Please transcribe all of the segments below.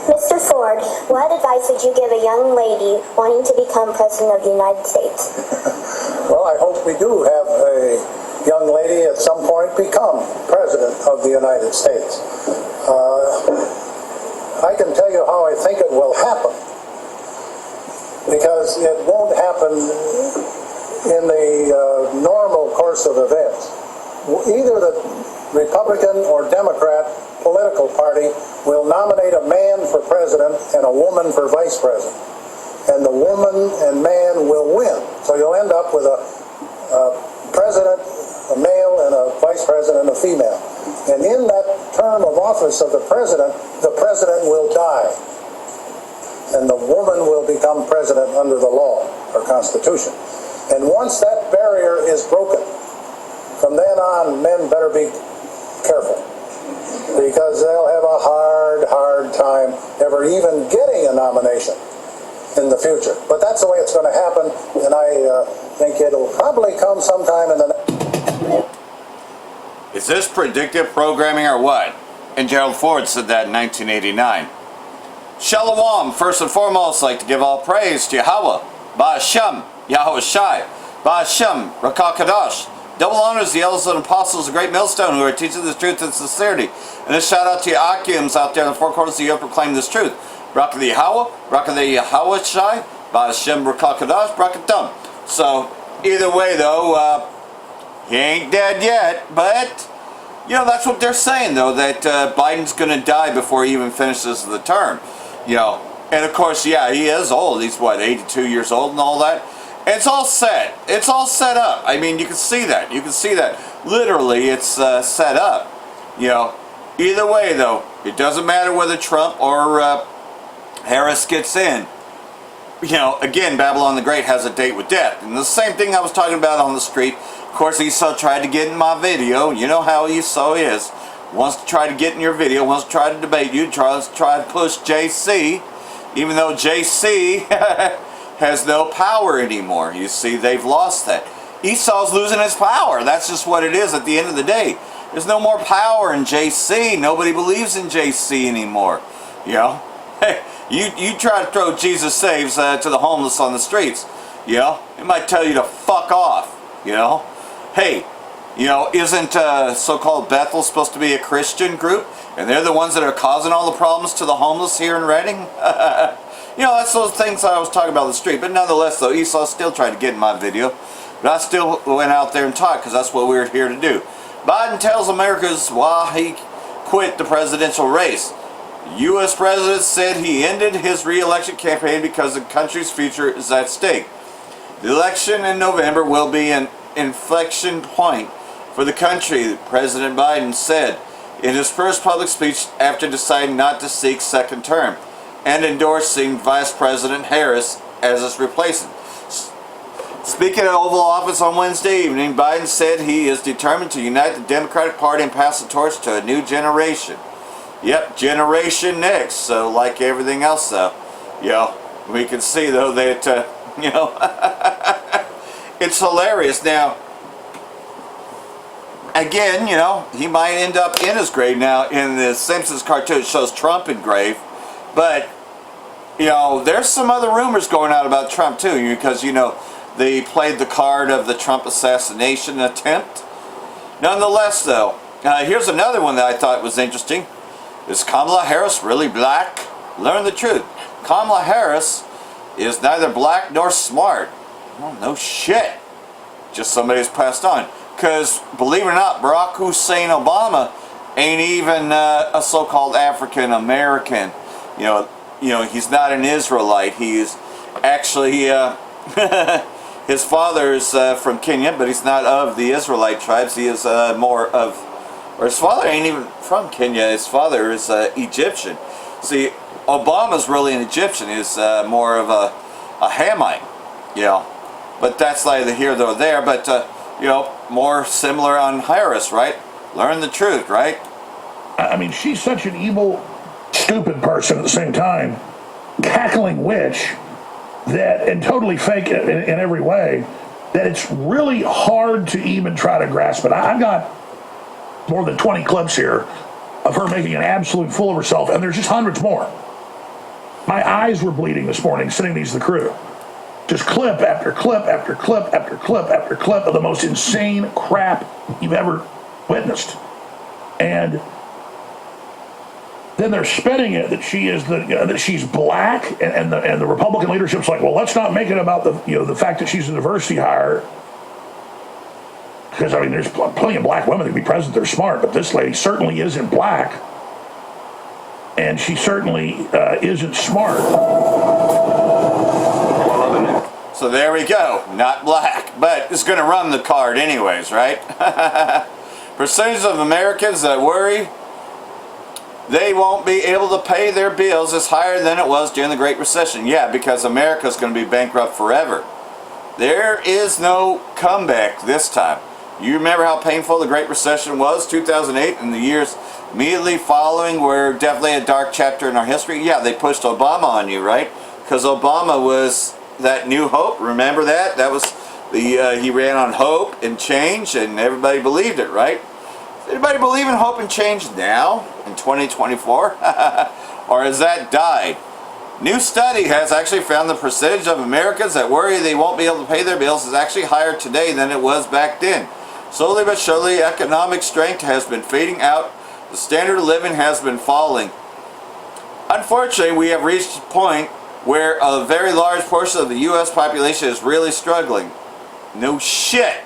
Mr. Ford, what advice would you give a young lady wanting to become President of the United States? Well, I hope we do have a young lady at some point become President of the United States. I can tell you how I think it will happen, because it won't happen in the normal course of events. Either the Republican or Democrat political party will nominate a man for president and a woman for vice president, and the woman and man will win. So you'll end up with a president, a male, and a vice president, a female. And in that term of office of the president will die, and the woman will become president under the law or constitution. And once that barrier is broken, from then on, men better be careful, because they'll have a hard time ever even getting a nomination in the future. But that's the way it's going to happen, and I think it'll probably come sometime in the next... Is this predictive programming or what? And Gerald Ford said that in 1989. Shalom, first and foremost, I'd like to give all praise to Yahweh, Ba'ashem, Yahweh Shai, Ba'ashem, Rakah Kadosh. Double honors the elders and apostles, the great millstone, who are teaching this truth and sincerity. And a shout out to your Akims out there in the four corners of the earth proclaim this truth. Rakah the Yahweh, Rakah the Yahweh Shai, Ba'ashem, Rakah Kadosh, Brakatum. So, either way though, he ain't dead yet, but, you know, that's what they're saying, though, that Biden's going to die before he even finishes the term. You know, and of course, yeah, he is old. He's, what, 82 years old and all that? And it's all set. It's all set up. I mean, you can see that. You can see that. Literally, it's set up. You know, either way, though, it doesn't matter whether Trump or Harris gets in. You know, again, Babylon the Great has a date with death. And the same thing I was talking about on the street. Of course, Esau tried to get in my video. You know how Esau is. Wants to try to get in your video, wants to try to debate you, tries to try to push JC, even though JC has no power anymore. You see, they've lost that. Esau's losing his power. That's just what it is at the end of the day. There's no more power in JC. Nobody believes in JC anymore. You know? Hey, you try to throw Jesus Saves to the homeless on the streets. You know? It might tell you to fuck off. You know? Hey, you know, isn't so-called Bethel supposed to be a Christian group? And they're the ones that are causing all the problems to the homeless here in Redding? You know, that's those things I was talking about on the street. But nonetheless, though, Esau still tried to get in my video. But I still went out there and talked, because that's what we were here to do. Biden tells Americans why he quit the presidential race. The U.S. president said he ended his re-election campaign because the country's future is at stake. The election in November will be an inflection point for the country, President Biden said in his first public speech after deciding not to seek second term and endorsing Vice President Harris as his replacement. Speaking at Oval Office on Wednesday evening, Biden said he is determined to unite the Democratic Party and pass the torch to a new generation. Yep, Generation Next. So like everything else, though, you know, we can see, though, that, you know, it's hilarious. Now, again, you know, he might end up in his grave. Now, in the Simpsons cartoon, it shows Trump in grave. But, you know, there's some other rumors going out about Trump, too, because, you know, they played the card of the Trump assassination attempt. Nonetheless, though, here's another one that I thought was interesting. Is Kamala Harris really black? Learn the truth. Kamala Harris is neither black nor smart. Well, no shit. Just somebody who's passed on. Because, believe it or not, Barack Hussein Obama ain't even a so-called African American. You know, he's not an Israelite. He's actually his father is from Kenya, but he's not of the Israelite tribes. He is more of, or his father ain't even from Kenya. His father is Egyptian. See, Obama's really an Egyptian. He's more of a Hamite. You know, but that's neither here nor there. But you know, more similar on Harris, right? Learn the truth, right? I mean, she's such an evil, stupid person at the same time, cackling witch, that, and totally fake in every way, that it's really hard to even try to grasp it. I've got more than 20 clips here of her making an absolute fool of herself, and there's just hundreds more. My eyes were bleeding this morning sitting these the crew. Just clip after clip after clip after clip after clip of the most insane crap you've ever witnessed. And then they're spinning it that she is that she's black, and the Republican leadership's like, well, let's not make it about the fact that she's a diversity hire, because I mean there's plenty of black women that can be president. They're smart, but this lady certainly isn't black, and she certainly isn't smart. So there we go, not black, but it's going to run the card anyways, right? Percentage of Americans that worry they won't be able to pay their bills is higher than it was during the Great Recession. Yeah, because America's going to be bankrupt forever. There is no comeback this time. You remember how painful the Great Recession was, 2008, and the years immediately following were definitely a dark chapter in our history. Yeah, they pushed Obama on you, right? Because Obama was that new hope. Remember that? That was he ran on hope and change, and everybody believed it, right? Does anybody believe in hope and change now in 2024? Or has that died? New study has actually found the percentage of Americans that worry they won't be able to pay their bills is actually higher today than it was back then. Slowly but surely, economic strength has been fading out. The standard of living has been falling. Unfortunately, we have reached a point where a very large portion of the U.S. population is really struggling. No shit.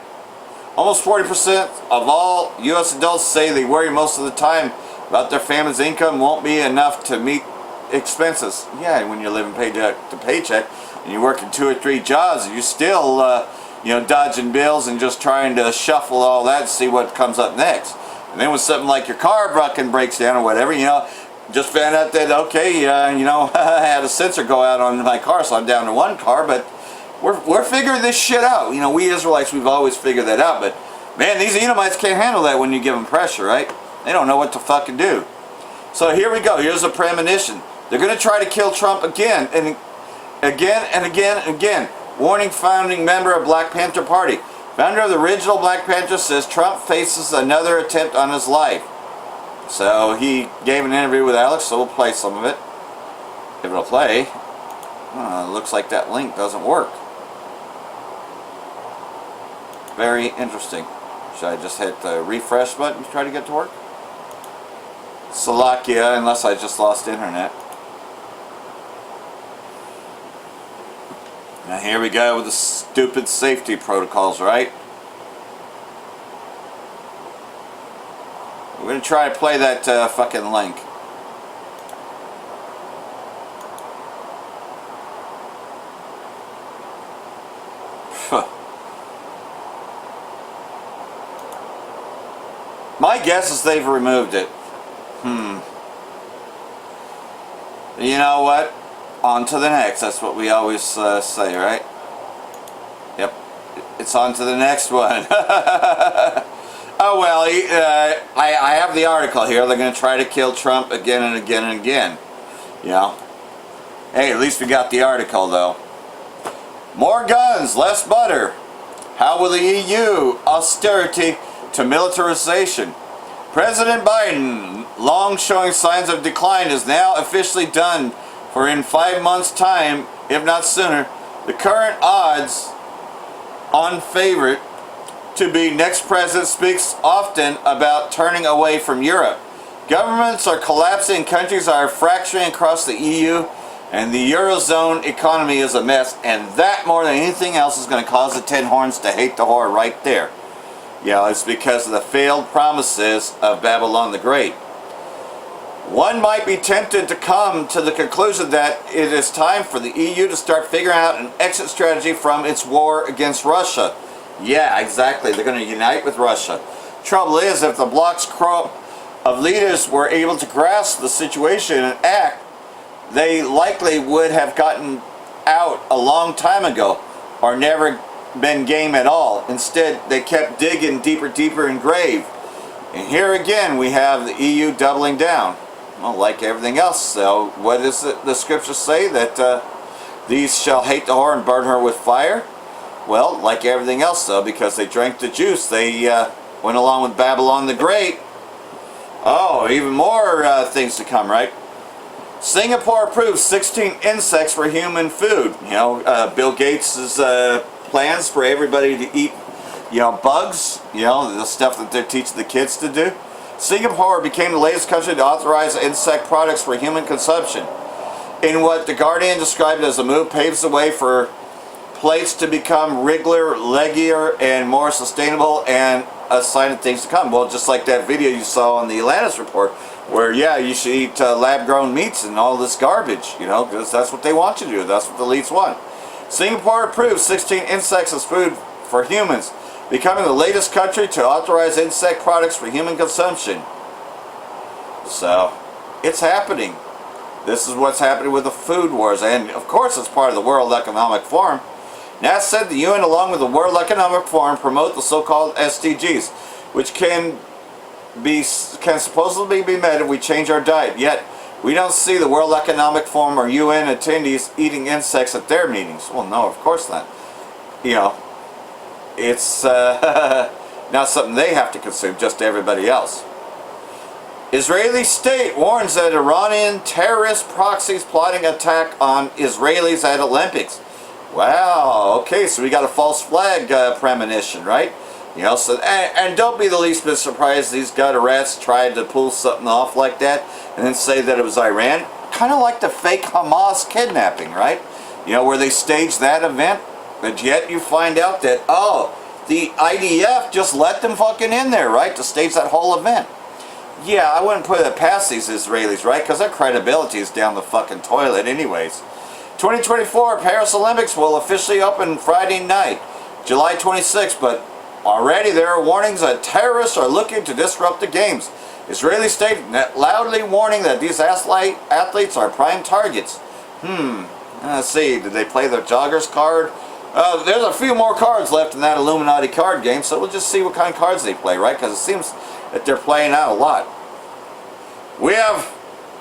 Almost 40% of all U.S. adults say they worry most of the time about their family's income won't be enough to meet expenses. Yeah, when you're living paycheck to paycheck and you're working 2 or 3 jobs, you're still dodging bills and just trying to shuffle all that to see what comes up next. And then when something like your car fucking breaks down or whatever, just found out that, okay, I had a sensor go out on my car, so I'm down to 1 car, but we're figuring this shit out. We Israelites, we've always figured that out, but man, these Edomites can't handle that when you give them pressure, right? They don't know what to fucking do. So here we go. Here's a premonition. They're going to try to kill Trump again and again and again and again. Warning founding member of Black Panther Party. Founder of the original Black Panther says Trump faces another attempt on his life. So he gave an interview with Alex, so we'll play some of it. If it'll play. Looks like that link doesn't work. Very interesting. Should I just hit the refresh button to try to get to work? Slovakia, unless I just lost internet. Now here we go with the stupid safety protocols, right? We're going to try to play that fucking link. My guess is they've removed it. You know what? On to the next. That's what we always say, right? Yep. It's on to the next one. Oh, well, I have the article here. They're going to try to kill Trump again and again and again. Hey, at least we got the article, though. More guns, less butter. How will the EU austerity to militarization? President Biden, long showing signs of decline, is now officially done for in 5 months' time, if not sooner. The current odds on favorite to be next president speaks often about turning away from Europe. Governments are collapsing, countries are fracturing across the EU, and the Eurozone economy is a mess, and that more than anything else is going to cause the Tin Horns to hate the whore right there. It's because of the failed promises of Babylon the Great. One might be tempted to come to the conclusion that it is time for the EU to start figuring out an exit strategy from its war against Russia. Yeah, exactly. They're going to unite with Russia. Trouble is, if the bloc's crop of leaders were able to grasp the situation and act, they likely would have gotten out a long time ago, or never been game at all. Instead, they kept digging deeper in grave. And here again, we have the EU doubling down. Well, like everything else. So, what does the scripture say? That these shall hate the whore and burn her with fire? Well, like everything else, though, because they drank the juice. They went along with Babylon the Great. Oh, even more things to come, right? Singapore approved 16 insects for human food. You know, Bill Gates' plans for everybody to eat, you know, bugs, you know, the stuff that they're teaching the kids to do. Singapore became the latest country to authorize insect products for human consumption. In what The Guardian described as a move paves the way for plates to become regular, leggier, and more sustainable, and a sign of things to come. Well, just like that video you saw on the Atlantis report, where, yeah, you should eat lab-grown meats and all this garbage, you know, because that's what they want you to do. That's what the elites want. Singapore approved 16 insects as food for humans, becoming the latest country to authorize insect products for human consumption. So, it's happening. This is what's happening with the food wars, and of course it's part of the World Economic Forum. NASA said the UN, along with the World Economic Forum, promote the so-called SDGs, which can supposedly be met if we change our diet. Yet, we don't see the World Economic Forum or UN attendees eating insects at their meetings. Well, no, of course not. You know, it's not something they have to consume, just everybody else. Israeli state warns that Iranian terrorist proxies plotting attack on Israelis at Olympics. Wow, okay, so we got a false flag premonition, right? You know, so, and don't be the least bit surprised these gutter rats tried to pull something off like that and then say that it was Iran. Kind of like the fake Hamas kidnapping, right? You know, where they staged that event, but yet you find out that, oh, the IDF just let them fucking in there, right, to stage that whole event. Yeah, I wouldn't put it past these Israelis, right? Because their credibility is down the fucking toilet anyways. 2024 Paris Olympics will officially open Friday night, July 26th, but already there are warnings that terrorists are looking to disrupt the games. Israeli state loudly warning that these athletes are prime targets. Let's see, did they play their joggers card? There's a few more cards left in that Illuminati card game, so we'll just see what kind of cards they play, right? Because it seems that they're playing out a lot. We have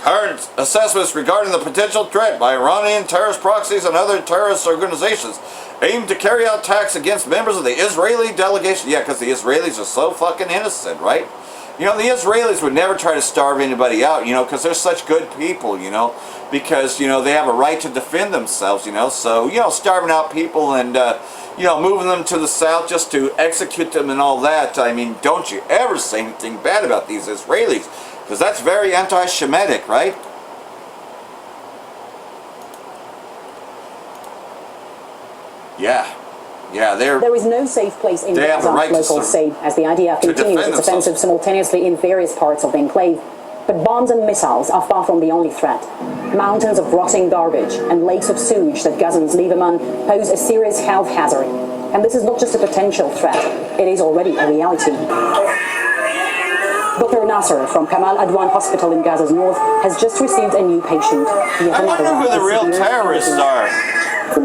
current assessments regarding the potential threat by Iranian terrorist proxies and other terrorist organizations aimed to carry out attacks against members of the Israeli delegation. Yeah, because the Israelis are so fucking innocent, right? You know, the Israelis would never try to starve anybody out, you know, because they're such good people, you know, because, you know, they have a right to defend themselves, you know, so, you know, starving out people and, you know, moving them to the south just to execute them and all that. I mean, don't you ever say anything bad about these Israelis, because that's very anti-Shemitic, right? Yeah, there is no safe place in Gaza, locals say, as the IDF continues its offensive simultaneously in various parts of the enclave. But bombs and missiles are far from the only threat. Mountains of rotting garbage and lakes of sewage that Gazans leave among pose a serious health hazard. And this is not just a potential threat, it is already a reality. Dr. Nasser from Kamal Adwan Hospital in Gaza's north has just received a new patient. I wonder who the real terrorists are.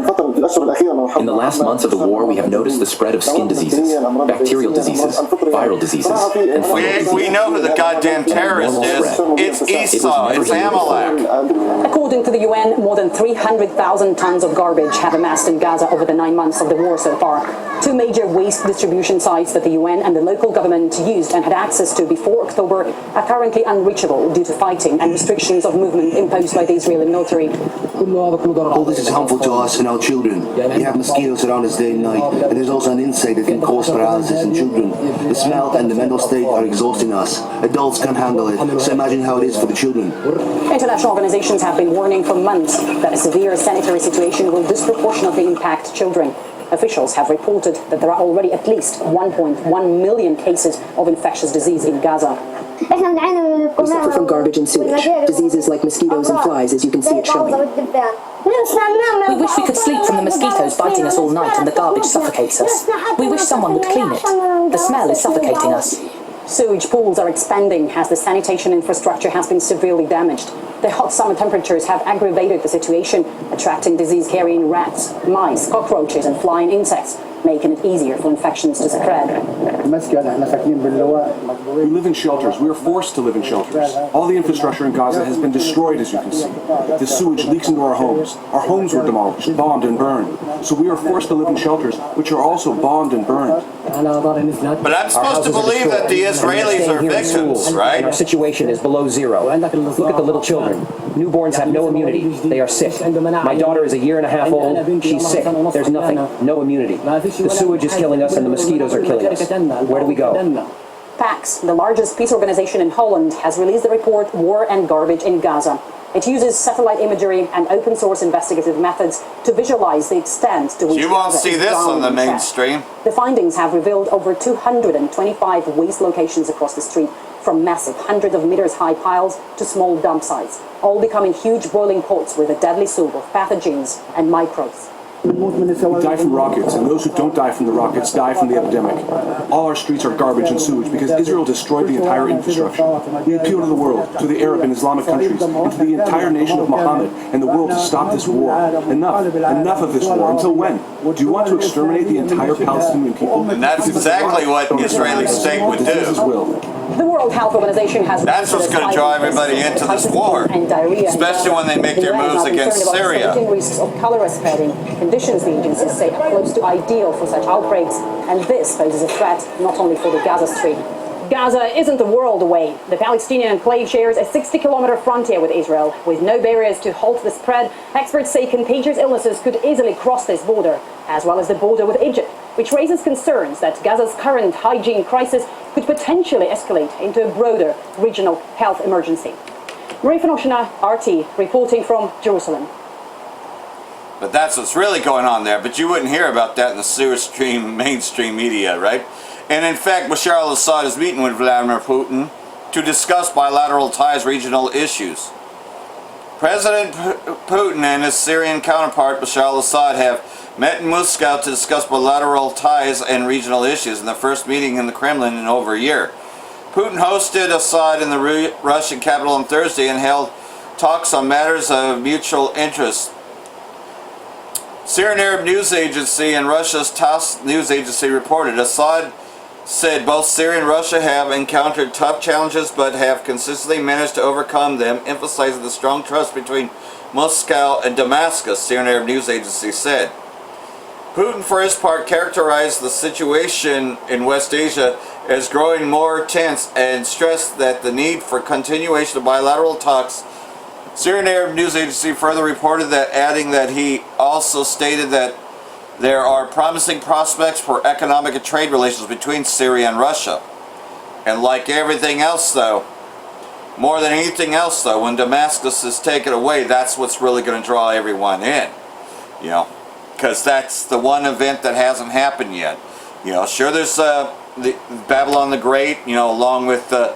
In the last months of the war, we have noticed the spread of skin diseases, bacterial diseases, viral diseases, and fungal diseases. We know who the goddamn terrorist is. It's Esau. It's Amalek. According to the UN, more than 300,000 tons of garbage have amassed in Gaza over the 9 months of the war so far. Two major waste distribution sites that the UN and the local government used and had access to before October are currently unreachable due to fighting and restrictions of movement imposed by the Israeli military. All this is harmful to us and our children. We have mosquitoes around us day and night, and there's also an insect that can cause paralysis in children. The smell and the mental state are exhausting us. Adults can't handle it, so imagine how it is for the children. International organizations have been warning for months that a severe sanitary situation will disproportionately impact children. Officials have reported that there are already at least 1.1 million cases of infectious disease in Gaza. We suffer from garbage and sewage, diseases like mosquitoes and flies, as you can see it showing. We wish we could sleep from the mosquitoes biting us all night and the garbage suffocates us. We wish someone would clean it. The smell is suffocating us. Sewage pools are expanding as the sanitation infrastructure has been severely damaged. The hot summer temperatures have aggravated the situation, attracting disease-carrying rats, mice, cockroaches, and flying insects, making it easier for infections to spread. We live in shelters. We are forced to live in shelters. All the infrastructure in Gaza has been destroyed, as you can see. The sewage leaks into our homes. Our homes were demolished, bombed, and burned. So we are forced to live in shelters, which are also bombed and burned. But I'm supposed to believe that the Israelis are victims, right? Our situation is below zero. Look at the little children. Newborns have no immunity. They are sick. My daughter is a year and a half old. She's sick. There's nothing. No immunity. The sewage is killing us and the mosquitoes are killing us. Where do we go? PAX, the largest peace organization in Holland, has released the report War and Garbage in Gaza. It uses satellite imagery and open source investigative methods to visualize the extent to which you won't Gaza see is this on the drowning in mainstream. trash. The findings have revealed over 225 waste locations across the street, from massive hundreds of meters high piles to small dump sites, all becoming huge boiling pots with a deadly soup of pathogens and microbes. We die from rockets, and those who don't die from the rockets die from the epidemic. All our streets are garbage and sewage because Israel destroyed the entire infrastructure. We appeal to the world, to the Arab and Islamic countries, and to the entire nation of Muhammad and the world to stop this war. Enough of this war. Until when? Do you want to exterminate the entire Palestinian people? And that's exactly what the Israeli state would do. The World Health Organization has... That's what's going to draw everybody into this war, especially when they make their moves against Syria. Risks of cholera spreading, conditions the agencies say are close to ideal for such outbreaks, and this poses a threat not only for the Gaza Strip. Gaza isn't a world away. The Palestinian enclave shares a 60-kilometer frontier with Israel. With no barriers to halt the spread, experts say contagious illnesses could easily cross this border, as well as the border with Egypt, which raises concerns that Gaza's current hygiene crisis could potentially escalate into a broader regional health emergency. Marie Fanoshina, RT, reporting from Jerusalem. But that's what's really going on there. But you wouldn't hear about that in the mainstream media, right? And in fact, Bashar al-Assad is meeting with Vladimir Putin to discuss bilateral ties, regional issues. President Putin and his Syrian counterpart Bashar al-Assad have met in Moscow to discuss bilateral ties and regional issues in the first meeting in the Kremlin in over a year. Putin hosted Assad in the Russian capital on Thursday and held talks on matters of mutual interest. Syrian Arab News Agency and Russia's TASS news agency reported Assad said both Syria and Russia have encountered tough challenges but have consistently managed to overcome them, emphasizing the strong trust between Moscow and Damascus, Syrian Arab News Agency said. Putin, for his part, characterized the situation in West Asia as growing more tense and stressed that the need for continuation of bilateral talks. Syrian Arab News Agency further reported that, adding that he also stated that there are promising prospects for economic and trade relations between Syria and Russia. And like everything else though, more than anything else though, when Damascus is taken away, that's what's really going to draw everyone in. You know, because that's the one event that hasn't happened yet. You know, sure there's the Babylon the Great, you know, along with the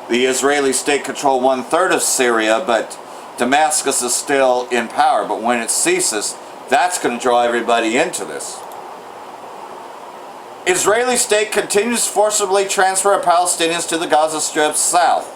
Israeli state control 1/3 of Syria, but Damascus is still in power. But when it ceases, that's going to draw everybody into this. Israeli state continues to forcibly transfer Palestinians to the Gaza Strip south.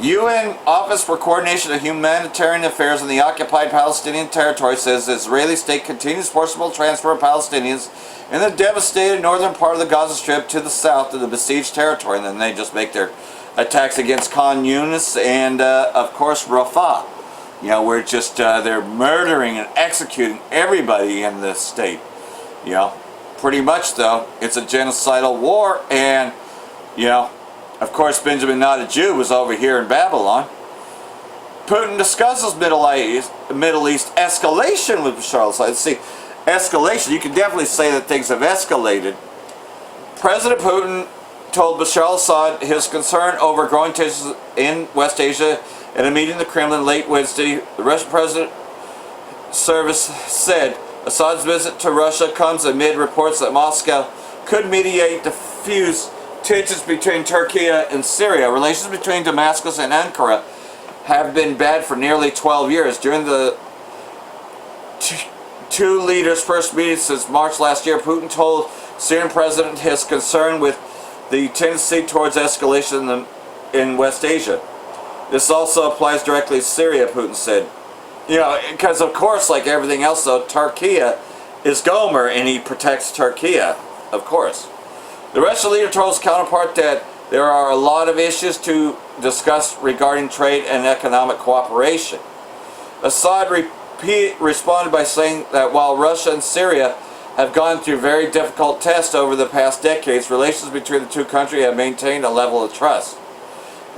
UN Office for Coordination of Humanitarian Affairs in the occupied Palestinian territory says the Israeli state continues forcible transfer of Palestinians in the devastated northern part of the Gaza Strip to the south of the besieged territory. And then they just make their attacks against Khan Yunis and, of course, Rafah. You know, where just they're murdering and executing everybody in this state. You know, pretty much though, it's a genocidal war, and you know, of course, Benjamin, not a Jew, was over here in Babylon. Putin discusses Middle East escalation with Bashar al-Assad. See, escalation, you can definitely say that things have escalated. President Putin told Bashar al-Assad his concern over growing tensions in West Asia at a meeting in the Kremlin late Wednesday. The Russian President Service said Assad's visit to Russia comes amid reports that Moscow could mediate diffuse tensions between Turkey and Syria. Relations between Damascus and Ankara have been bad for nearly 12 years. During the two leaders' first meeting since March last year, Putin told Syrian President his concern with the tendency towards escalation in West Asia. This also applies directly to Syria, Putin said. You know, because of course, like everything else though, Turkey is Gomer and he protects Turkey, of course. The Russian leader told his counterpart that there are a lot of issues to discuss regarding trade and economic cooperation. Assad responded by saying that while Russia and Syria have gone through very difficult tests over the past decades, relations between the two countries have maintained a level of trust.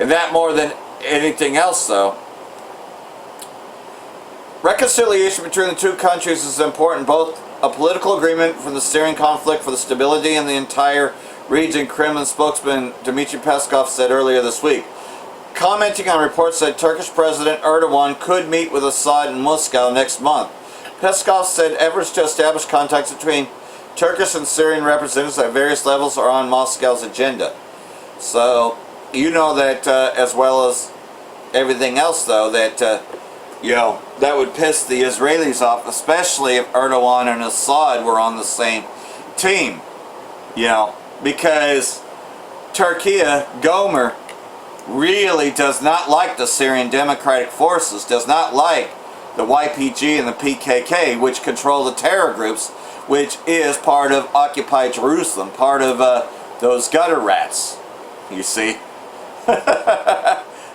And that more than anything else, though, reconciliation between the two countries is important, both a political agreement for the Syrian conflict, for the stability in the entire region, Kremlin spokesman Dmitry Peskov said earlier this week. Commenting on reports that Turkish President Erdogan could meet with Assad in Moscow next month, Peskov said efforts to establish contacts between Turkish and Syrian representatives at various levels are on Moscow's agenda. So, you know that as well as everything else, though, that, that would piss the Israelis off, especially if Erdogan and Assad were on the same team. Because Turkey, Gomer, really does not like the Syrian Democratic Forces, does not like the YPG and the PKK, which control the terror groups, which is part of Occupy Jerusalem, part of those gutter rats, you see.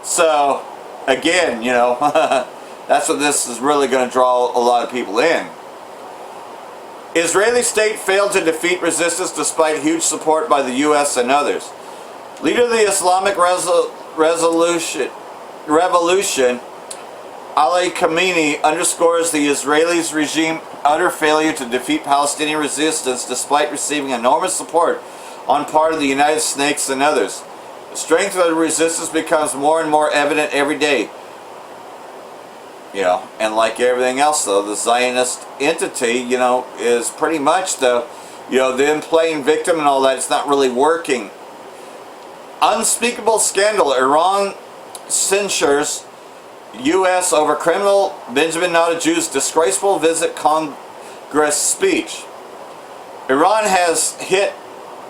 So, again, that's what this is really going to draw a lot of people in. Israeli state failed to defeat resistance despite huge support by the U.S. and others. Leader of the Islamic Revolution, Ali Khamenei, underscores the Israeli regime's utter failure to defeat Palestinian resistance despite receiving enormous support on part of the United States and others. The strength of the resistance becomes more and more evident every day. And like everything else, though, the Zionist entity, is pretty much them playing victim and all that. It's not really working. Unspeakable scandal. Iran censures U.S. over criminal Benjamin Netanyahu's disgraceful visit Congress speech. Iran has hit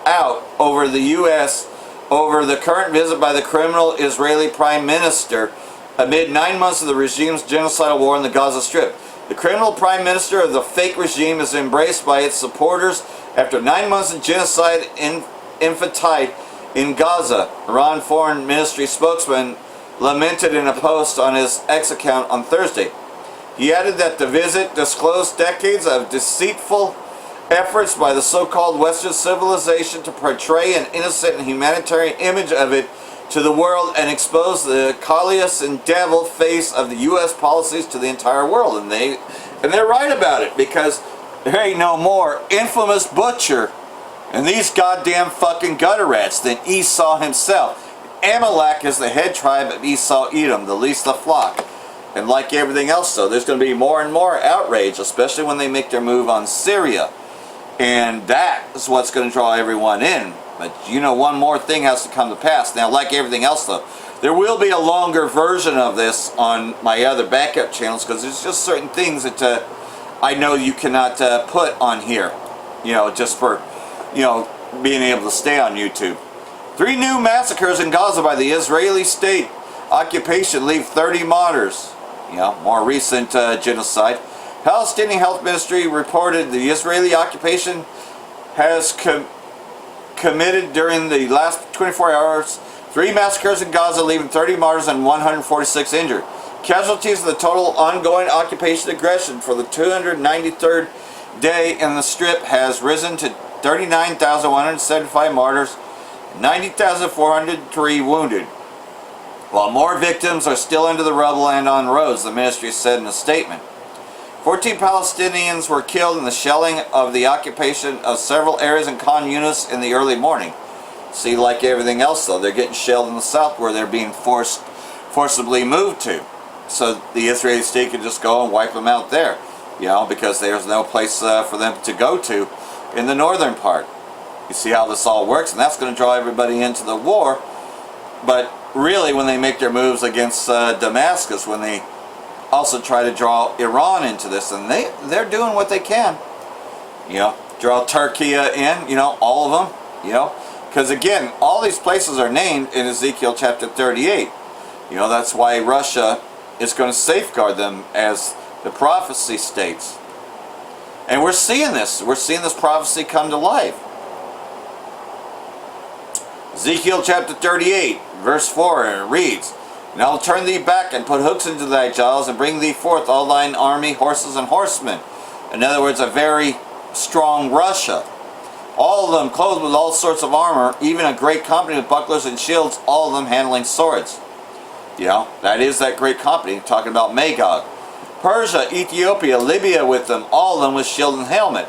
out over the U.S. over the current visit by the criminal Israeli Prime Minister amid 9 months of the regime's genocidal war in the Gaza Strip. The criminal Prime Minister of the fake regime is embraced by its supporters after 9 months of genocide infantile in Gaza. Iran Foreign Ministry spokesman lamented in a post on his X account on Thursday. He added that the visit disclosed decades of deceitful efforts by the so-called Western civilization to portray an innocent and humanitarian image of it to the world and expose the callous and devil face of the U.S. policies to the entire world. And they're right about it, because there ain't no more infamous butcher and these goddamn fucking gutter rats than Esau himself. Amalek is the head tribe of Esau Edom, the least of the flock. And like everything else, though, there's going to be more and more outrage, especially when they make their move on Syria. And that is what's going to draw everyone in. But one more thing has to come to pass. Now, like everything else, though, there will be a longer version of this on my other backup channels, because there's just certain things that I know you cannot put on here, just for, being able to stay on YouTube. 3 new massacres in Gaza by the Israeli state occupation leave 30 martyrs. More recent genocide. Palestinian Health Ministry reported the Israeli occupation has committed during the last 24 hours 3 massacres in Gaza, leaving 30 martyrs and 146 injured. Casualties of the total ongoing occupation aggression for the 293rd day in the Strip has risen to 39,175 martyrs, 90,403 wounded, while more victims are still under the rubble and on roads, the ministry said in a statement. 14 Palestinians were killed in the shelling of the occupation of several areas in Khan Yunis in the early morning. See, like everything else, though, they're getting shelled in the south where they're being forcibly moved to. So the Israeli state can just go and wipe them out there, because there's no place for them to go to in the northern part. You see how this all works, and that's going to draw everybody into the war. But really, when they make their moves against Damascus, when they also try to draw Iran into this, and they're doing what they can. Draw Turkey in, all of them, because again, all these places are named in Ezekiel chapter 38. That's why Russia is going to safeguard them, as the prophecy states. And we're seeing this. We're seeing this prophecy come to life. Ezekiel chapter 38, verse 4, and it reads, "And I will turn thee back and put hooks into thy jaws and bring thee forth all thine army, horses and horsemen." In other words, a very strong Russia. All of them clothed with all sorts of armor, even a great company with bucklers and shields, all of them handling swords. You know, that is that great company, talking about Magog. Persia, Ethiopia, Libya with them, all of them with shield and helmet.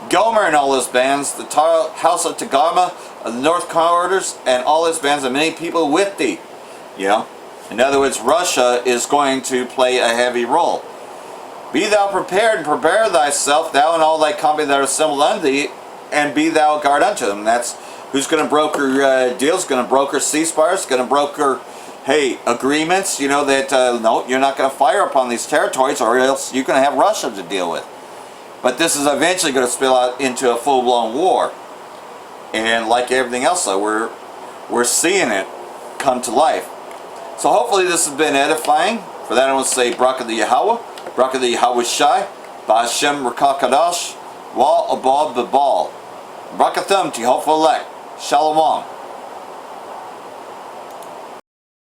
Gomer and all his bands, the house of Tagarma, the north quarters, and all his bands, and many people with thee. You know, in other words, Russia is going to play a heavy role. Be thou prepared, and prepare thyself, thou and all thy company that are assembled unto thee, and be thou a guard unto them. That's who's going to broker deals, going to broker ceasefires, going to broker, hey, agreements, you know, that, no, you're not going to fire upon these territories, or else you're going to have Russia to deal with. But this is eventually going to spill out into a full-blown war. And like everything else, though, we're seeing it come to life. So hopefully this has been edifying. For that I want to say, Barak the Yahweh, Barak the Yahweh Shai, Ba'ashem Rakakadash, Wa Abad Babal. Barakathum to hopeful elect. Shalom.